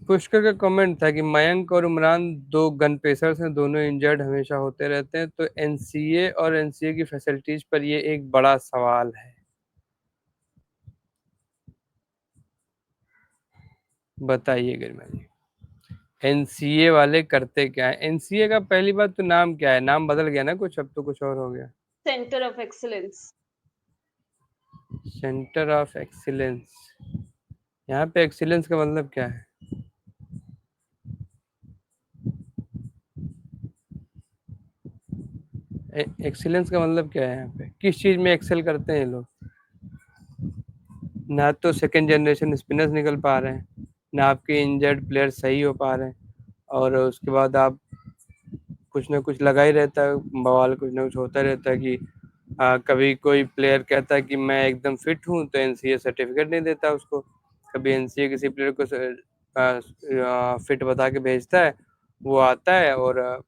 पुष्कर का कमेंट था कि मयंक और उमरान दो गन पेसर्स हैं, दोनों इंजर्ड हमेशा होते रहते हैं, तो एनसीए और एनसीए की फैसिलिटीज पर ये एक बड़ा सवाल है। बताइए गरिमा जी, एनसीए वाले करते क्या है? एनसीए का पहली बात तो नाम क्या है? नाम बदल गया ना कुछ, अब तो कुछ और हो गया। Centre of excellence. Centre of excellence. यहाँ पे एक्सीलेंस का मतलब क्या है? एक्सीलेंस का मतलब क्या है? यहाँ पे किस चीज में एक्सेल करते हैं ये लोग? ना तो सेकंड जनरेशन स्पिनर्स निकल पा रहे हैं, ना आपके इंजर्ड प्लेयर सही हो पा रहे हैं, और उसके बाद आप कुछ ना कुछ लगा ही रहता है बवाल, कुछ ना कुछ होता रहता है कि कभी कोई प्लेयर कहता है कि मैं एकदम फिट हूँ तो एनसीए सर्टिफिकेट नहीं देता उसको। कभी एनसीए किसी प्लेयर को फिट बता के भेजता है, वो आता है और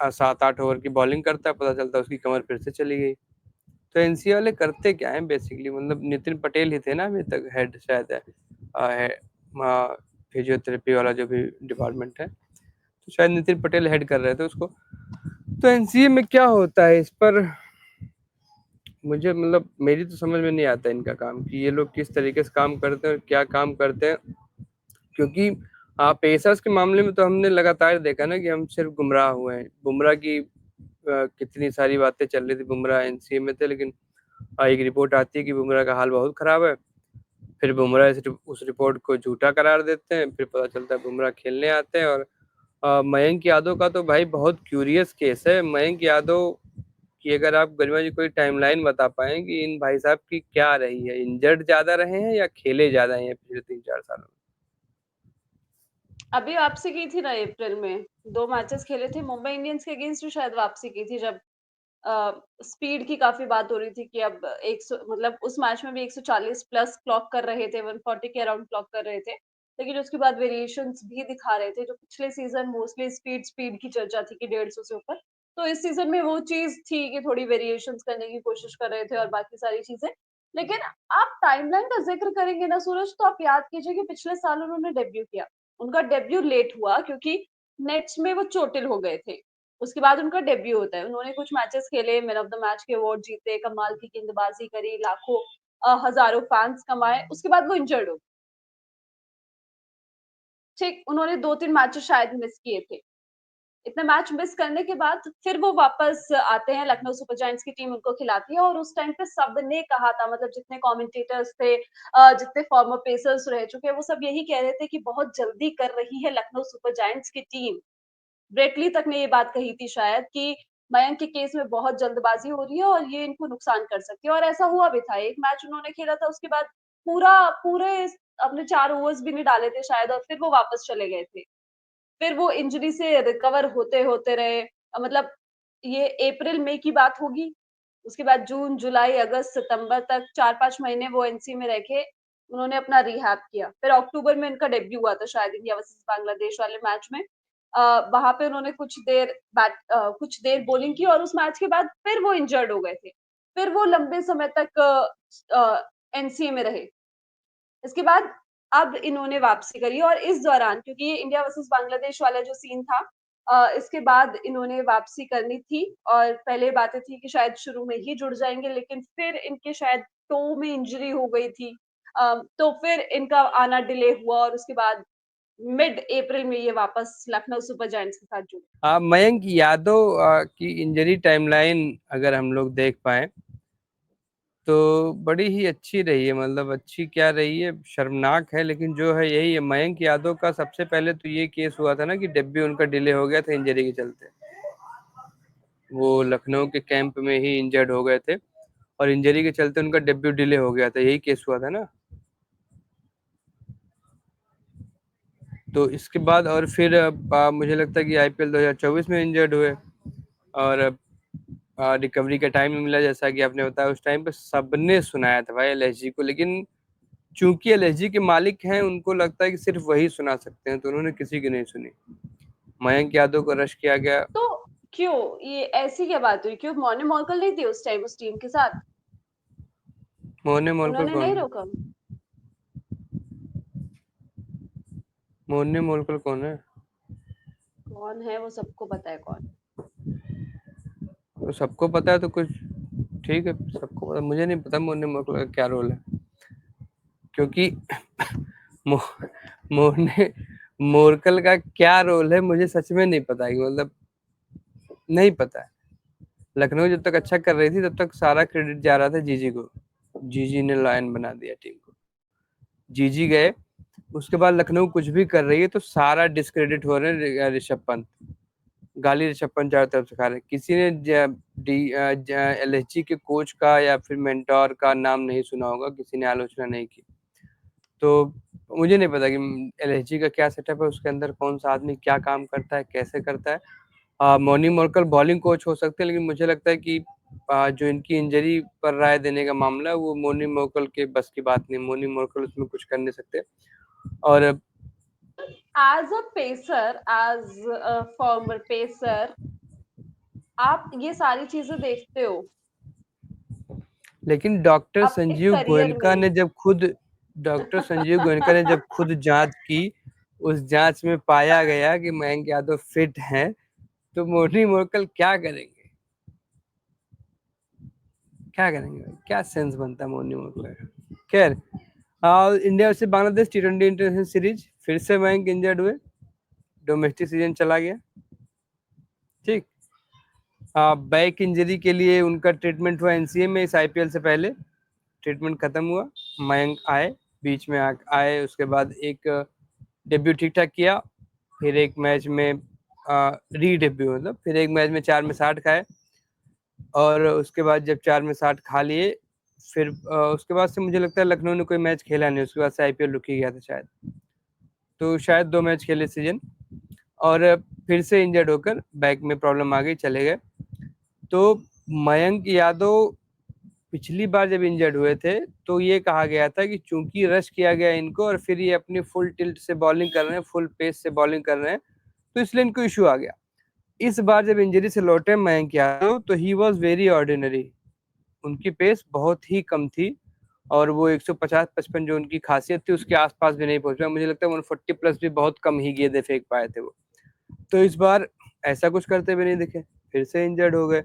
7-8 ओवर की बॉलिंग करता है, पता चलता है उसकी कमर फिर से चली गई। तो एनसीए वाले करते क्या है बेसिकली? मतलब नितिन पटेल ही थे ना अभी तक हेड, शायद है फिजियोथेरेपी वाला जो भी डिपार्टमेंट है, तो शायद नितिन पटेल हेड कर रहे थे उसको। तो एनसीए में क्या होता है इस पर मुझे, मतलब मेरी तो समझ में नहीं आता इनका काम, कि ये लोग किस तरीके से काम करते हैं और क्या काम करते हैं। क्योंकि पेसर्स के मामले में तो हमने लगातार देखा ना कि हम सिर्फ गुमराह हुए हैं। बुमराह की कितनी सारी बातें चल रही थी, बुमराह एनसीए में थे, लेकिन एक रिपोर्ट आती है कि बुमराह का हाल बहुत खराब है, फिर बुमराह उस रिपोर्ट को झूठा करार देते हैं, फिर पता चलता है बुमराह खेलने आते हैं। और मयंक यादव का तो भाई बहुत क्यूरियस केस है। मयंक यादव की अगर आप गरिमा जी कोई टाइमलाइन बता पाएं कि इन भाई साहब की क्या रही है, इंजर्ड ज्यादा रहे हैं या खेले ज्यादा हैं पिछले 3-4 सालों अभी वापसी की थी ना अप्रैल में, 2 मैचेस खेले थे मुंबई इंडियंस के अगेंस्ट, भी शायद वापसी की थी जब स्पीड की काफी बात हो रही थी कि अब 100, मतलब उस मैच में भी 140 प्लस क्लॉक कर रहे थे, 140 के अराउंड क्लॉक कर रहे थे, लेकिन उसके बाद वेरिएशंस भी दिखा रहे थे। जो पिछले सीजन मोस्टली स्पीड स्पीड की चर्चा थी कि 150 से ऊपर, तो इस सीजन में वो चीज थी कि थोड़ी वेरिएशंस करने की कोशिश कर रहे थे और बाकी सारी चीजें। लेकिन आप टाइमलाइन का जिक्र करेंगे ना सूरज, तो आप याद कीजिए कि पिछले साल उन्होंने डेब्यू किया। उनका डेब्यू लेट हुआ क्योंकि नेट्स में वो चोटिल हो गए थे। उसके बाद उनका डेब्यू होता है। उन्होंने कुछ मैचेस खेले, मैन ऑफ द मैच के अवार्ड जीते, कमाल की गेंदबाजी करी, लाखों हजारों फैंस कमाए, उसके बाद वो इंजर्ड हो गए। ठीक, उन्होंने 2-3 मैचेस शायद मिस किए थे। इतने मैच मिस करने के बाद फिर वो वापस आते हैं, लखनऊ सुपर जायंट्स की टीम उनको खिलाती है, और उस टाइम पे सबने कहा था, मतलब जितने कमेंटेटर्स थे, जितने फॉर्मर पेसर्स रह चुके हैं, वो सब यही कह रहे थे कि बहुत जल्दी कर रही है लखनऊ सुपर जायंट्स की टीम। ब्रेटली तक ने ये बात कही थी शायद कि मयंक के केस में बहुत जल्दबाजी हो रही है और ये इनको नुकसान कर सकती है, और ऐसा हुआ भी था। एक मैच उन्होंने खेला था, उसके बाद पूरे अपने 4 ओवर्स भी नहीं डाले थे शायद, और फिर वो वापस चले गए थे। फिर वो इंजरी से रिकवर होते रहे, मतलब ये अप्रैल मई की बात होगी। उसके बाद जून जुलाई अगस्त सितंबर तक 4-5 महीने वो एनसी में रह के उन्होंने अपना रिहैब किया। फिर अक्टूबर में इनका डेब्यू हुआ था शायद इंडिया वर्सेस बांग्लादेश वाले मैच में। वहां पे उन्होंने कुछ देर बॉलिंग की, और उस मैच के बाद फिर वो इंजर्ड हो गए थे। फिर वो लंबे समय तक एनसीए में रहे। इसके बाद अब इन्होंने वापसी करी, और इस दौरान क्योंकि ये इंडिया वर्सेस बांग्लादेश वाला जो सीन था, इसके बाद इन्होंने वापसी करनी थी, और पहले बातें थी कि शायद शुरू में ही जुड़ जाएंगे, लेकिन फिर इनके शायद टो में इंजरी हो गई थी। तो फिर इनका आना डिले हुआ, और उसके बाद मिड अप्रैल में ये वापस लखनऊ सुपर जायंट्स के साथ जुड़े। मयंक यादव की इंजरी टाइमलाइन अगर हम लोग देख पाए तो बड़ी ही अच्छी रही है। मतलब अच्छी क्या रही है, शर्मनाक है, लेकिन जो है यही है। मयंक यादव का सबसे पहले तो ये केस हुआ था ना कि डेब्यू उनका डिले हो गया था इंजरी के चलते। वो लखनऊ के कैंप में ही इंजर्ड हो गए थे, और इंजरी के चलते उनका डेब्यू डिले हो गया था, यही केस हुआ था ना। तो इसके बाद और फिर मुझे लगता है कि आईपीएल 2024 में इंजर्ड हुए, और रिकवरी का टाइम मिला, जैसा कि आपने बताया। उस टाइम पे सबने सुनाया था भाई एलएसजी को, लेकिन चूंकि एलएसजी के मालिक हैं, उनको लगता है कि सिर्फ वही सुना सकते हैं, तो उन्होंने किसी की नहीं सुनी। मयंक यादव को रश किया गया। तो क्यों ये ऐसी क्या बात हुई? क्यों मोने मोलकल नहीं थी उस टाइम उस टीम के साथ? मोहने मोलकर उन्होंने कौन नहीं है? रोका? मोन्ने मोलकर कौन है? कौन है वो सबको पता है कौन। तो सबको पता है तो कुछ ठीक है, सबको पता, मुझे नहीं पता मोन्ने मोलकर का क्या रोल है, क्योंकि मो, मोन्ने मोरकल का क्या रोल है मुझे सच में नहीं पता, कि मतलब नहीं पता है। लखनऊ जब तक अच्छा कर रही थी तब तक सारा क्रेडिट जा रहा था जीजी को, जीजी ने लायन बना दिया टीम को। जीजी गए, उसके बाद लखनऊ कुछ भी कर रही है तो सारा डिस्क्रेडिट हो रहे हैं ऋषभ पंत, गाली ऋषभ पंत चारों तरफ से खा रहे हैं। किसी ने एलएसजी के कोच का या फिर मेंटोर का नाम नहीं सुना होगा, किसी ने आलोचना नहीं की। तो मुझे नहीं पता कि एलएसजी का क्या सेटअप है, उसके अंदर कौन सा आदमी क्या काम करता है, कैसे करता है। मोनी मोरकल बॉलिंग कोच हो सकते हैं, लेकिन मुझे लगता है कि जो इनकी इंजरी पर राय देने का मामला है वो मोनी मोरकल के बस की बात नहीं, मोनी मोरकल उसमें कुछ कर नहीं सकते। और as a pacer, as a former pacer, आप ये सारी चीजें देखते हो लेकिन डॉक्टर अपने संजीव करियर गोयनका में। ने जब खुद डॉक्टर संजीव गोयनका ने जब खुद जांच की, उस जांच में पाया गया कि मयंक यादव फिट हैं, तो मोनी मोरकल क्या करेंगे, क्या करेंगे भाई? क्या सेंस बनता है मोनी मोरकल का? खैर, इंडिया से बांग्लादेश T20 इंटरनेशनल सीरीज, फिर से मयंक इंजर्ड हुए, डोमेस्टिक सीजन चला गया। ठीक, बैक इंजरी के लिए उनका ट्रीटमेंट हुआ एनसीए में, इस आईपीएल से पहले ट्रीटमेंट खत्म हुआ। मयंक आए, बीच में आए, उसके बाद एक डेब्यू ठीक ठाक किया, फिर एक मैच में री डेब्यू, मतलब फिर एक मैच में 4 में 60 खाए, और उसके बाद जब 4 में 60 खा लिए, फिर उसके बाद से मुझे लगता है लखनऊ ने कोई मैच खेला नहीं, उसके बाद से आईपीएल रुक ही गया था शायद, तो शायद 2 मैच खेले सीजन, और फिर से इंजर्ड होकर बैक में प्रॉब्लम आ गई, चले गए। तो मयंक यादव पिछली बार जब इंजर्ड हुए थे तो ये कहा गया था कि चूंकि रश किया गया इनको और फिर ये अपनी फुल टिल्ट से बॉलिंग कर रहे हैं, फुल पेस से बॉलिंग कर रहे हैं, तो इसलिए इनको इशू आ गया। इस बार जब इंजरी से लौटे मयंक यादव तो ही वॉज वेरी ऑर्डिनरी, उनकी पेस बहुत ही कम थी, और वो 150-55 जो उनकी खासियत थी उसके आसपास भी नहीं पहुंच पाया। मुझे लगता है 140 प्लस भी बहुत कम ही गेंदे फेंक पाए थे वो। तो इस बार ऐसा कुछ करते हुए नहीं दिखे, फिर से इंजर्ड हो गए,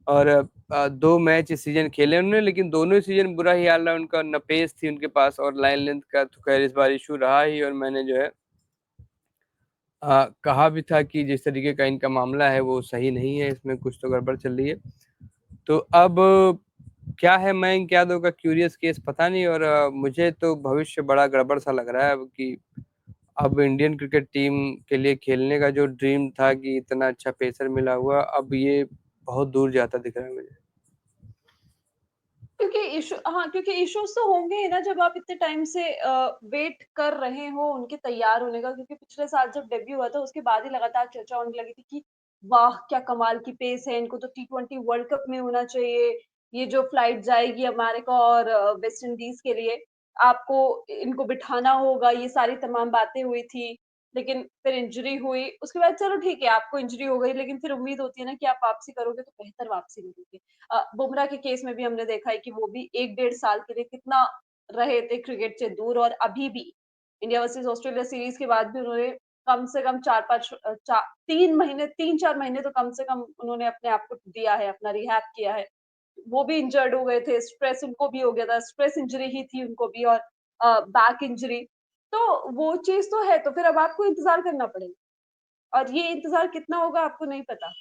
और 2 मैच इस सीजन खेले उन्होंने, लेकिन दोनों ही सीजन बुरा ही हाल रहा उनका, न पेस थी उनके पास और लाइन लेंथ का तो खैर इस बार इशू रहा ही, और मैंने जो है कहा भी था कि जिस तरीके का इनका मामला है वो सही नहीं है, इसमें कुछ तो गड़बड़ चल रही है। तो अब क्या है मयंक यादव का क्यूरियस केस पता नहीं, और मुझे तो भविष्य बड़ा गड़बड़ सा लग रहा है अब, कि अब इंडियन क्रिकेट टीम के लिए खेलने का जो ड्रीम था कि इतना अच्छा पेसर मिला हुआ, अब ये बहुत दूर जाता दिख रहा है मुझे। क्योंकि इशू, हाँ, क्योंकि इश्यूज तो होंगे ही ना जब आप इतने टाइम से वेट कर रहे हो उनके तैयार होने का। क्योंकि पिछले साल जब डेब्यू हुआ था उसके बाद ही लगातार चर्चा होने लगी थी कि वाह क्या कमाल की पेस है, इनको तो T20 वर्ल्ड कप में होना चाहिए। ये जो फ्लाइट जाएगी अमेरिका और वेस्ट इंडीज के लिए, आपको इनको बिठाना होगा, ये सारी तमाम बातें हुई थी। लेकिन फिर इंजरी हुई, उसके बाद चलो ठीक है आपको इंजरी हो गई, लेकिन फिर उम्मीद होती है ना कि आप वापसी करोगे तो बेहतर वापसी करोगे। बुमराह के केस में भी हमने देखा है कि वो भी 1 डेढ़ साल के लिए कितना रहे थे क्रिकेट से दूर, और अभी भी इंडिया वर्सेस ऑस्ट्रेलिया सीरीज के बाद भी उन्होंने कम से कम 4-5 3 महीने, 3-4 महीने तो कम से कम उन्होंने अपने आप को दिया है, अपना रिहैब किया है। वो भी इंजर्ड हो गए थे, स्ट्रेस उनको भी हो गया था, स्ट्रेस इंजरी ही थी उनको भी, और बैक इंजरी। तो वो चीज़ तो है, तो फिर अब आपको इंतज़ार करना पड़ेगा, और ये इंतज़ार कितना होगा आपको नहीं पता।